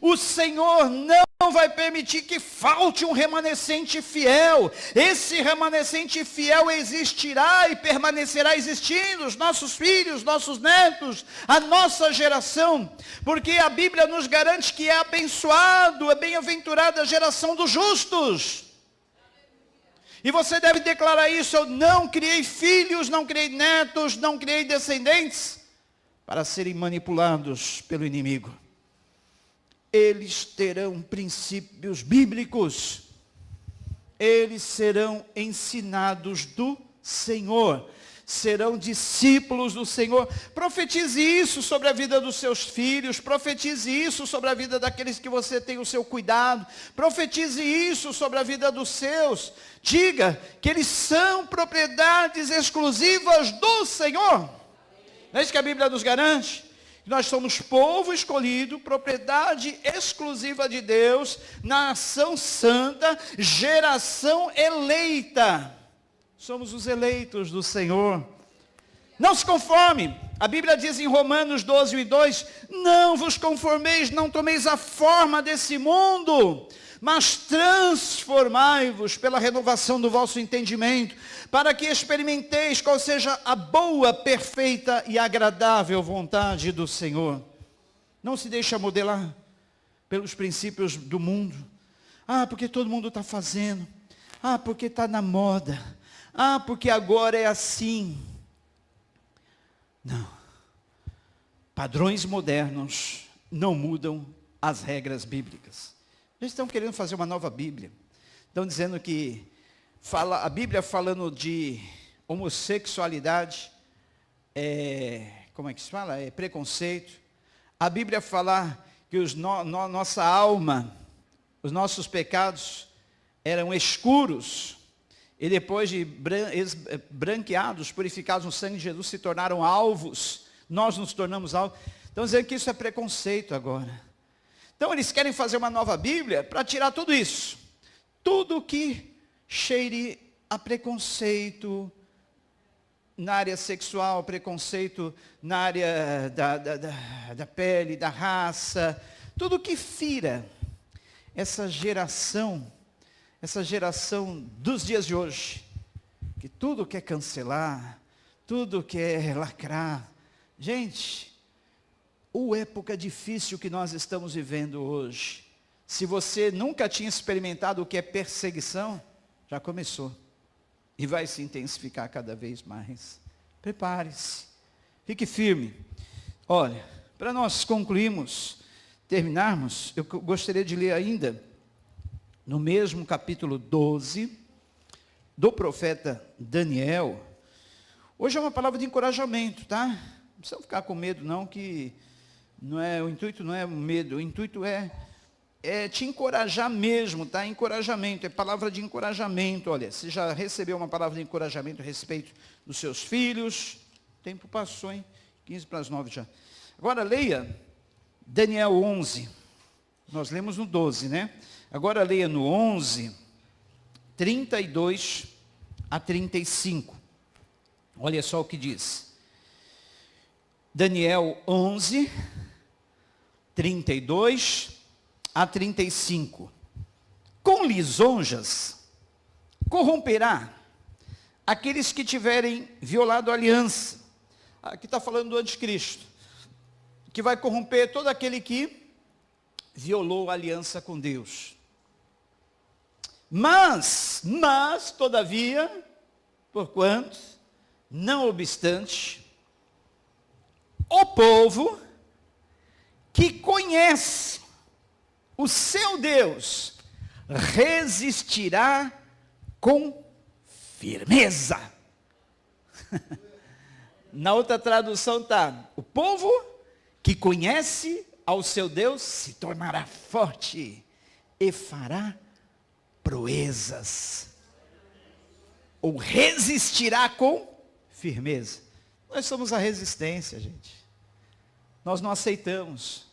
[SPEAKER 1] o Senhor não vai permitir que falte um remanescente fiel. Esse remanescente fiel existirá e permanecerá existindo, os nossos filhos, nossos netos, a nossa geração, porque a Bíblia nos garante que é abençoado, é bem-aventurada a geração dos justos. E você deve declarar isso: eu não criei filhos, não criei netos, não criei descendentes para serem manipulados pelo inimigo. Eles terão princípios bíblicos, eles serão ensinados do Senhor, serão discípulos do Senhor. Profetize isso sobre a vida dos seus filhos, profetize isso sobre a vida daqueles que você tem o seu cuidado, profetize isso sobre a vida dos seus. Diga que eles são propriedades exclusivas do Senhor. Não é isso que a Bíblia nos garante? Nós somos povo escolhido, propriedade exclusiva de Deus, nação santa, geração eleita. Somos os eleitos do Senhor. Não se conforme. A Bíblia diz em Romanos 12:2, não vos conformeis, não tomeis a forma desse mundo, mas transformai-vos pela renovação do vosso entendimento, para que experimenteis qual seja a boa, perfeita e agradável vontade do Senhor. Não se deixa modelar pelos princípios do mundo. Porque todo mundo está fazendo. Porque está na moda. Ah, porque agora é assim. Não. Padrões modernos não mudam as regras bíblicas. Eles estão querendo fazer uma nova Bíblia. Estão dizendo que a Bíblia falando de homossexualidade, como é que se fala? É preconceito. A Bíblia falar que nossa alma, os nossos pecados eram escuros, e depois de branqueados, purificados no sangue de Jesus, se tornaram alvos, nós nos tornamos alvos. Estão dizendo que isso é preconceito agora. Então eles querem fazer uma nova Bíblia para tirar tudo isso. Tudo que cheire a preconceito na área sexual, preconceito na área da pele, da raça, tudo que fira essa geração dos dias de hoje, que tudo quer cancelar, tudo quer lacrar. Gente, a época difícil que nós estamos vivendo hoje, se você nunca tinha experimentado o que é perseguição, já começou. E vai se intensificar cada vez mais. Prepare-se. Fique firme. Olha, para nós terminarmos, eu gostaria de ler ainda, no mesmo capítulo 12, do profeta Daniel. Hoje é uma palavra de encorajamento, tá? Não precisa ficar com medo não, que o intuito não é medo, o intuito é te encorajar mesmo, tá? Encorajamento, é palavra de encorajamento. Olha, você já recebeu uma palavra de encorajamento a respeito dos seus filhos? O tempo passou, hein? 15 para as 9 já. Agora leia Daniel 11. Nós lemos no 12, né? Agora leia no 11, 32 a 35. Olha só o que diz. Daniel 11, 32 a 35. Com lisonjas corromperá aqueles que tiverem violado a aliança. Aqui está falando do anticristo, que vai corromper todo aquele que violou a aliança com Deus. Mas, todavia, porquanto, não obstante, o povo que conhece o seu Deus resistirá com firmeza. Na outra tradução está, o povo que conhece ao seu Deus se tornará forte e fará proezas. Ou resistirá com firmeza. Nós somos a resistência, gente. Nós não aceitamos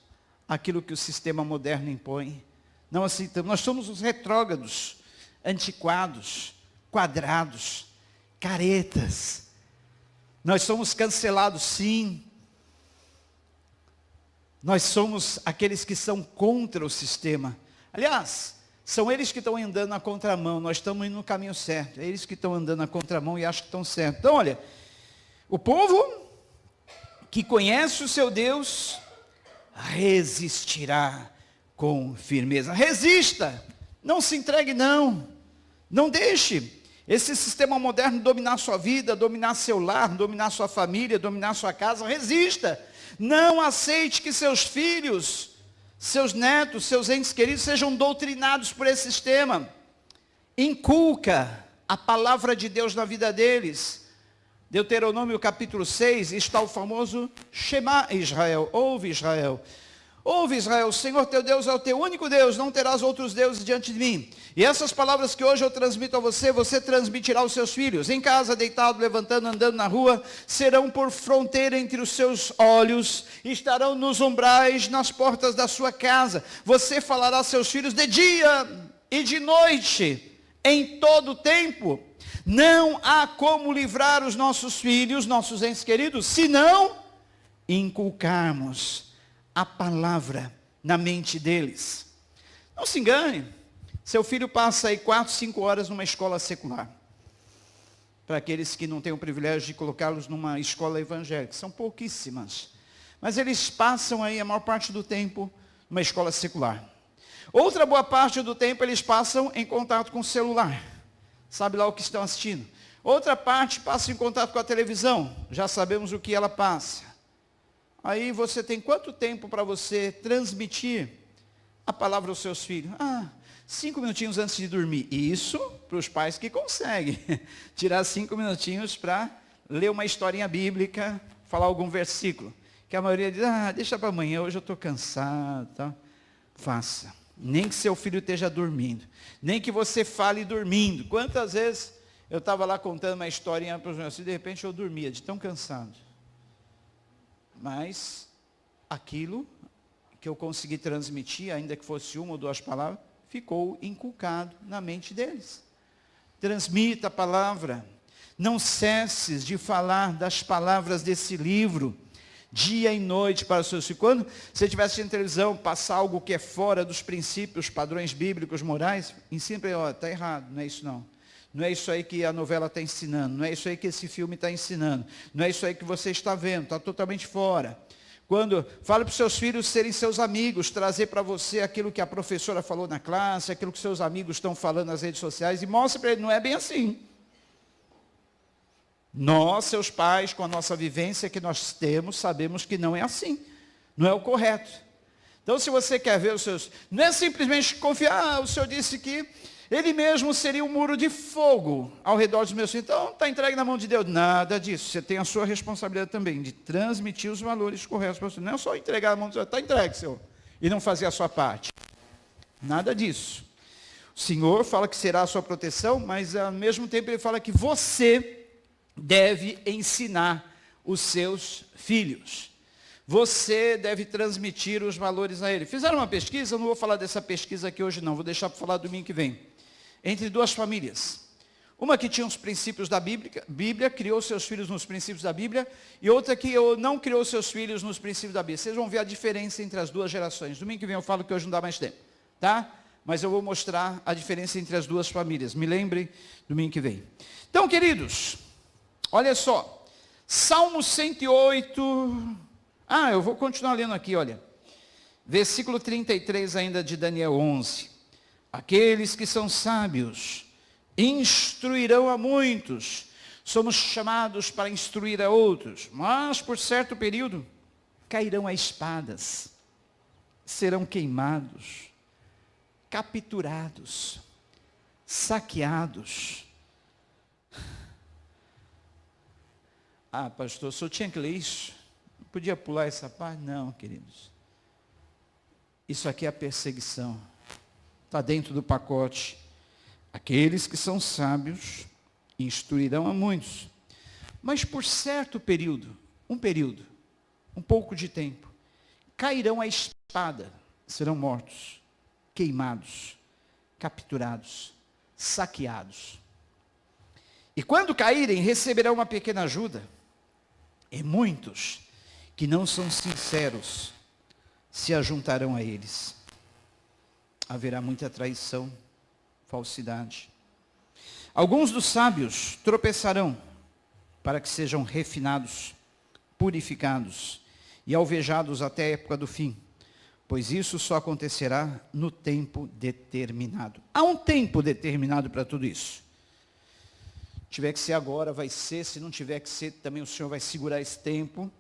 [SPEAKER 1] aquilo que o sistema moderno impõe. Não aceitamos. Nós somos os retrógrados, antiquados, quadrados, caretas. Nós somos cancelados, sim. Nós somos aqueles que são contra o sistema. Aliás, são eles que estão andando na contramão. Nós estamos indo no caminho certo. É eles que estão andando na contramão e acham que estão certos. Então, olha, o povo que conhece o seu Deus resistirá com firmeza. Resista, não se entregue não. Não deixe esse sistema moderno dominar sua vida, dominar seu lar, dominar sua família, dominar sua casa. Resista. Não aceite que seus filhos, seus netos, seus entes queridos sejam doutrinados por esse sistema. Inculca a palavra de Deus na vida deles. Deuteronômio capítulo 6, está o famoso Shema Israel. Ouve Israel. Ouve Israel, o Senhor teu Deus é o teu único Deus, não terás outros deuses diante de mim. E essas palavras que hoje eu transmito a você, você transmitirá aos seus filhos. Em casa, deitado, levantando, andando na rua, serão por fronteira entre os seus olhos, estarão nos umbrais, nas portas da sua casa. Você falará aos seus filhos de dia e de noite, em todo o tempo. Não há como livrar os nossos filhos, nossos entes queridos, se não inculcarmos a palavra na mente deles. Não se engane, seu filho passa aí 4, 5 horas numa escola secular. Para aqueles que não têm o privilégio de colocá-los numa escola evangélica, são pouquíssimas. Mas eles passam aí a maior parte do tempo numa escola secular. Outra boa parte do tempo eles passam em contato com o celular. Sabe lá o que estão assistindo. Outra parte passa em contato com a televisão, já sabemos o que ela passa. Aí você tem quanto tempo para você transmitir a palavra aos seus filhos? 5 minutinhos antes de dormir. Isso para os pais que conseguem tirar 5 minutinhos para ler uma historinha bíblica, falar algum versículo. Que a maioria diz, deixa para amanhã, hoje eu estou cansado. Tá? Faça. Nem que seu filho esteja dormindo. Nem que você fale dormindo. Quantas vezes eu estava lá contando uma historinha para os meus filhos, de repente eu dormia, de tão cansado. Mas aquilo que eu consegui transmitir, ainda que fosse 1 ou 2 palavras, ficou inculcado na mente deles. Transmita a palavra. Não cesses de falar das palavras desse livro, dia e noite para os seus filhos. Quando você estiver assistindo televisão, passar algo que é fora dos princípios, padrões bíblicos, morais, ensina para ele, está errado, não é isso não. Não é isso aí que a novela está ensinando, não é isso aí que esse filme está ensinando, não é isso aí que você está vendo, está totalmente fora. Quando fala para os seus filhos serem seus amigos, trazer para você aquilo que a professora falou na classe, aquilo que seus amigos estão falando nas redes sociais, e mostre para ele, não é bem assim. Nós, seus pais, com a nossa vivência que nós temos, sabemos que não é assim, não é o correto. Então, se você quer ver os seus... Não é simplesmente confiar, o Senhor disse que Ele mesmo seria um muro de fogo ao redor dos meus filhos. Então, está entregue na mão de Deus. Nada disso. Você tem a sua responsabilidade também de transmitir os valores corretos para você. Não é só entregar na mão de Deus. Está entregue, Senhor. E não fazer a sua parte. Nada disso. O Senhor fala que será a sua proteção, mas ao mesmo tempo Ele fala que você deve ensinar os seus filhos. Você deve transmitir os valores a ele. Fizeram uma pesquisa, eu não vou falar dessa pesquisa aqui hoje não, vou deixar para falar domingo que vem. Entre duas famílias. Uma que tinha os princípios da Bíblia, criou seus filhos nos princípios da Bíblia, e outra que não criou seus filhos nos princípios da Bíblia. Vocês vão ver a diferença entre as duas gerações. Domingo que vem eu falo que hoje não dá mais tempo, tá? Mas eu vou mostrar a diferença entre as duas famílias. Me lembre domingo que vem. Então, queridos, olha só. Salmo 108... eu vou continuar lendo aqui, olha. Versículo 33 ainda de Daniel 11. Aqueles que são sábios instruirão a muitos. Somos chamados para instruir a outros. Mas por certo período cairão a espadas. Serão queimados. Capturados. Saqueados. Pastor, o senhor tinha que ler isso? Podia pular essa parte? Não, queridos. Isso aqui é a perseguição. Está dentro do pacote. Aqueles que são sábios instruirão a muitos. Mas por certo período, um pouco de tempo, cairão a espada, serão mortos, queimados, capturados, saqueados. E quando caírem, receberão uma pequena ajuda. E muitos que não são sinceros se ajuntarão a eles. Haverá muita traição, falsidade. Alguns dos sábios tropeçarão para que sejam refinados, purificados e alvejados até a época do fim, pois isso só acontecerá no tempo determinado. Há um tempo determinado para tudo isso. Se tiver que ser agora, vai ser. Se não tiver que ser, também o Senhor vai segurar esse tempo.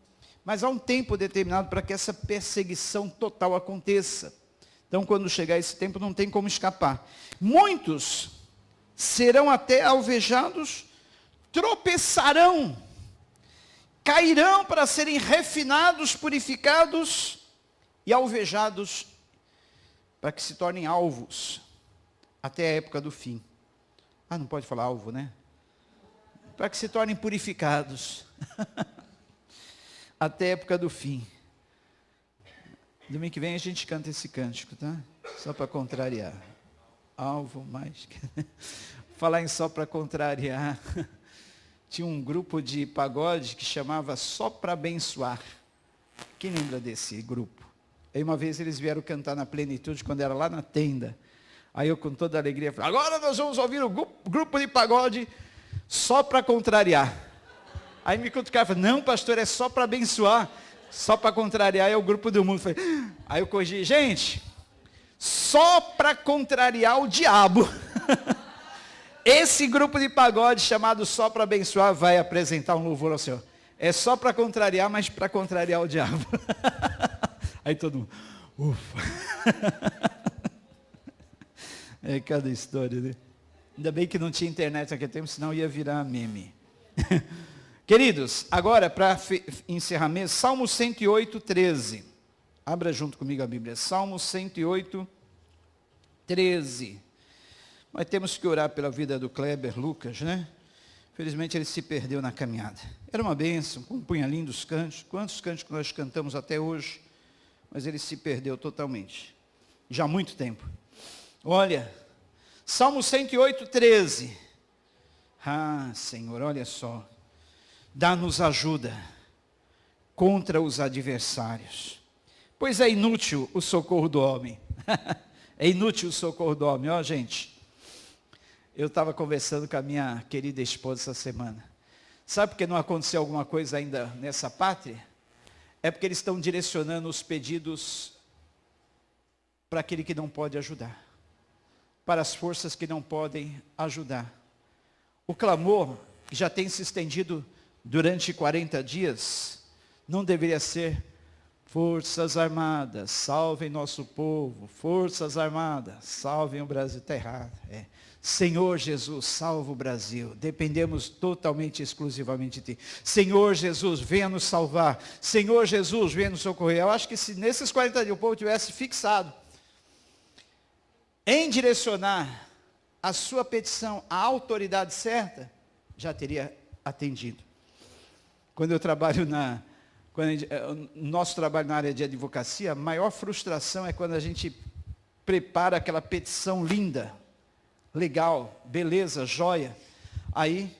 [SPEAKER 1] Mas há um tempo determinado para que essa perseguição total aconteça. Então, quando chegar esse tempo, não tem como escapar. Muitos serão até alvejados, tropeçarão, cairão para serem refinados, purificados e alvejados para que se tornem alvos até a época do fim. Não pode falar alvo, né? Para que se tornem purificados até a época do fim. Domingo que vem a gente canta esse cântico, tá? Só para contrariar. Alvo mais. Falar em só para contrariar. Tinha um grupo de pagode que chamava Só para Abençoar. Quem lembra desse grupo? Aí uma vez eles vieram cantar na Plenitude, quando era lá na tenda. Aí eu com toda a alegria falei, agora nós vamos ouvir o grupo de pagode só para contrariar. Aí me cutucaram e falaram, não pastor, é só para abençoar. Só para contrariar é o grupo do mundo. Aí eu corrigi, gente, só para contrariar o diabo. Esse grupo de pagode chamado Só para Abençoar vai apresentar um louvor ao Senhor. É só para contrariar, mas para contrariar o diabo. Aí todo mundo, ufa. É cada história, né? Ainda bem que não tinha internet naquele tempo, senão ia virar meme. Queridos, agora para encerrar mesmo, Salmo 108, 13. Abra junto comigo a Bíblia. Salmo 108, 13. Nós temos que orar pela vida do Kleber Lucas, né? Felizmente ele se perdeu na caminhada. Era uma bênção, compunha lindos cânticos. Quantos cânticos nós cantamos até hoje? Mas ele se perdeu totalmente. Já há muito tempo. Olha, Salmo 108, 13. Ah, Senhor, olha só. Dá-nos ajuda contra os adversários. Pois é inútil o socorro do homem. É inútil o socorro do homem. Ó, gente, eu estava conversando com a minha querida esposa essa semana. Sabe por que não aconteceu alguma coisa ainda nessa pátria? É porque eles estão direcionando os pedidos para aquele que não pode ajudar. Para as forças que não podem ajudar. O clamor, que já tem se estendido durante 40 dias, não deveria ser: Forças Armadas, salvem nosso povo. Forças Armadas, salvem o Brasil. Está errado. Senhor Jesus, salva o Brasil. Dependemos totalmente, exclusivamente de Ti. Senhor Jesus, venha nos salvar. Senhor Jesus, venha nos socorrer. Eu acho que se nesses 40 dias o povo tivesse fixado em direcionar a sua petição à autoridade certa, já teria atendido. Quando eu trabalho nosso trabalho na área de advocacia, a maior frustração é quando a gente prepara aquela petição linda, legal, beleza, joia. Aí,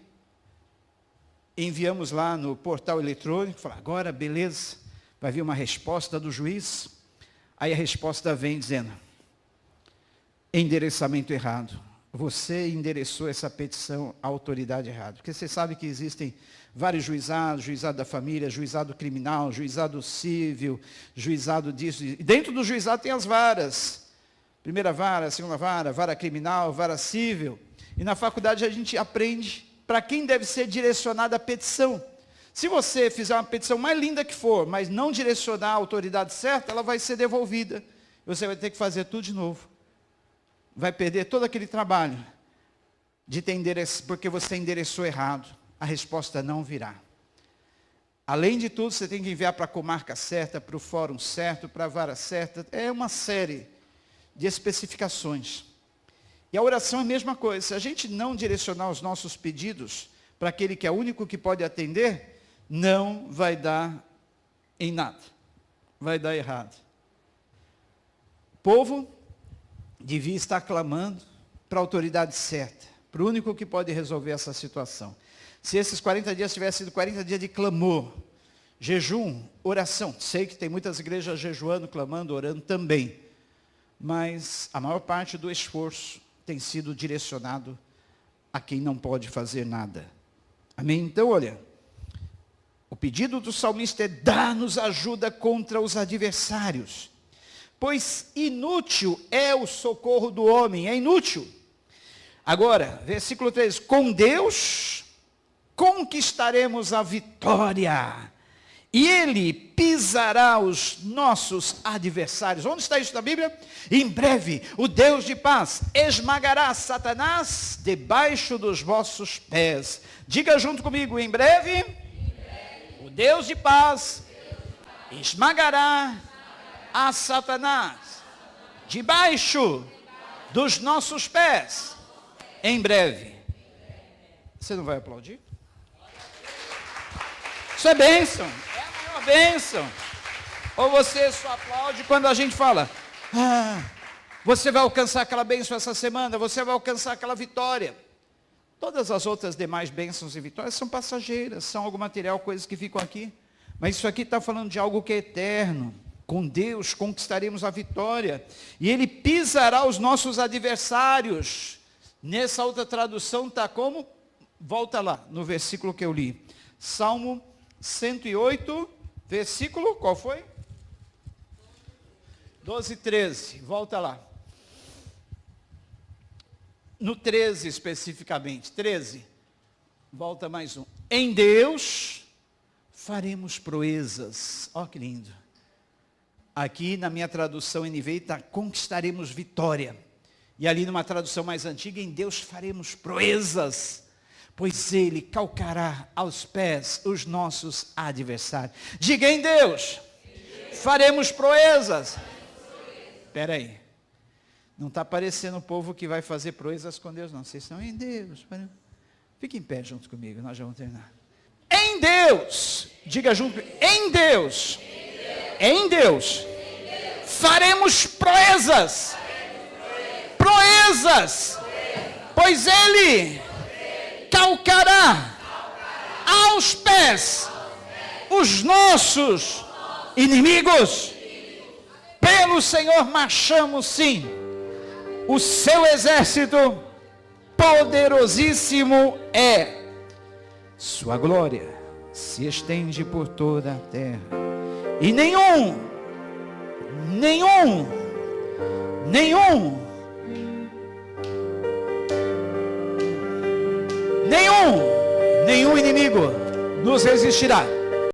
[SPEAKER 1] enviamos lá no portal eletrônico, fala, agora, beleza, vai vir uma resposta do juiz. Aí a resposta vem dizendo, endereçamento errado. Você endereçou essa petição à autoridade errada. Porque você sabe que existem vários juizados, juizado da família, juizado criminal, juizado civil, juizado disso. E dentro do juizado tem as varas. Primeira vara, segunda vara, vara criminal, vara civil. E na faculdade a gente aprende para quem deve ser direcionada a petição. Se você fizer uma petição mais linda que for, mas não direcionar a autoridade certa, ela vai ser devolvida. Você vai ter que fazer tudo de novo. Vai perder todo aquele trabalho de ter porque você endereçou errado. A resposta não virá. Além de tudo, você tem que enviar para a comarca certa, para o fórum certo, para a vara certa. É uma série de especificações. E a oração é a mesma coisa. Se a gente não direcionar os nossos pedidos para aquele que é o único que pode atender, não vai dar em nada. Vai dar errado. O povo devia estar clamando para a autoridade certa, para o único que pode resolver essa situação. Se esses 40 dias tivessem sido 40 dias de clamor, jejum, oração, sei que tem muitas igrejas jejuando, clamando, orando também, mas a maior parte do esforço tem sido direcionado a quem não pode fazer nada. Amém? Então, olha, o pedido do salmista é: dá-nos ajuda contra os adversários. Pois inútil é o socorro do homem, é inútil. Agora, versículo 3, com Deus conquistaremos a vitória, e Ele pisará os nossos adversários. Onde está isso na Bíblia? Em breve, o Deus de paz esmagará Satanás debaixo dos vossos pés. Diga junto comigo, em breve, o Deus de paz esmagará a Satanás debaixo dos nossos pés, em breve. Você não vai aplaudir? Isso é bênção, é a maior bênção. Ou você só aplaude quando a gente fala, você vai alcançar aquela bênção essa semana, você vai alcançar aquela vitória. Todas as outras demais bênçãos e vitórias são passageiras, são algo material, coisas que ficam aqui. Mas isso aqui está falando de algo que é eterno. Com Deus conquistaremos a vitória. E Ele pisará os nossos adversários. Nessa outra tradução está como? Volta lá, no versículo que eu li. Salmo 108, versículo, qual foi? 12, 13. Volta lá. no 13 especificamente, 13, volta mais um. Em Deus faremos proezas. Ó que lindo. Aqui na minha tradução NVI está conquistaremos vitória. E ali numa tradução mais antiga, em Deus faremos proezas, pois Ele calcará aos pés os nossos adversários. Diga, em Deus faremos proezas. Espera aí. Não está parecendo o povo que vai fazer proezas com Deus, não. Vocês estão em Deus. Fique em pé junto comigo, nós já vamos terminar. Em Deus, diga junto, em Deus, em Deus, faremos proezas, proezas, pois Ele calcará aos pés os nossos inimigos. Pelo Senhor marchamos sim, o seu exército poderosíssimo é. Sua glória se estende por toda a terra. E nenhum inimigo nos resistirá.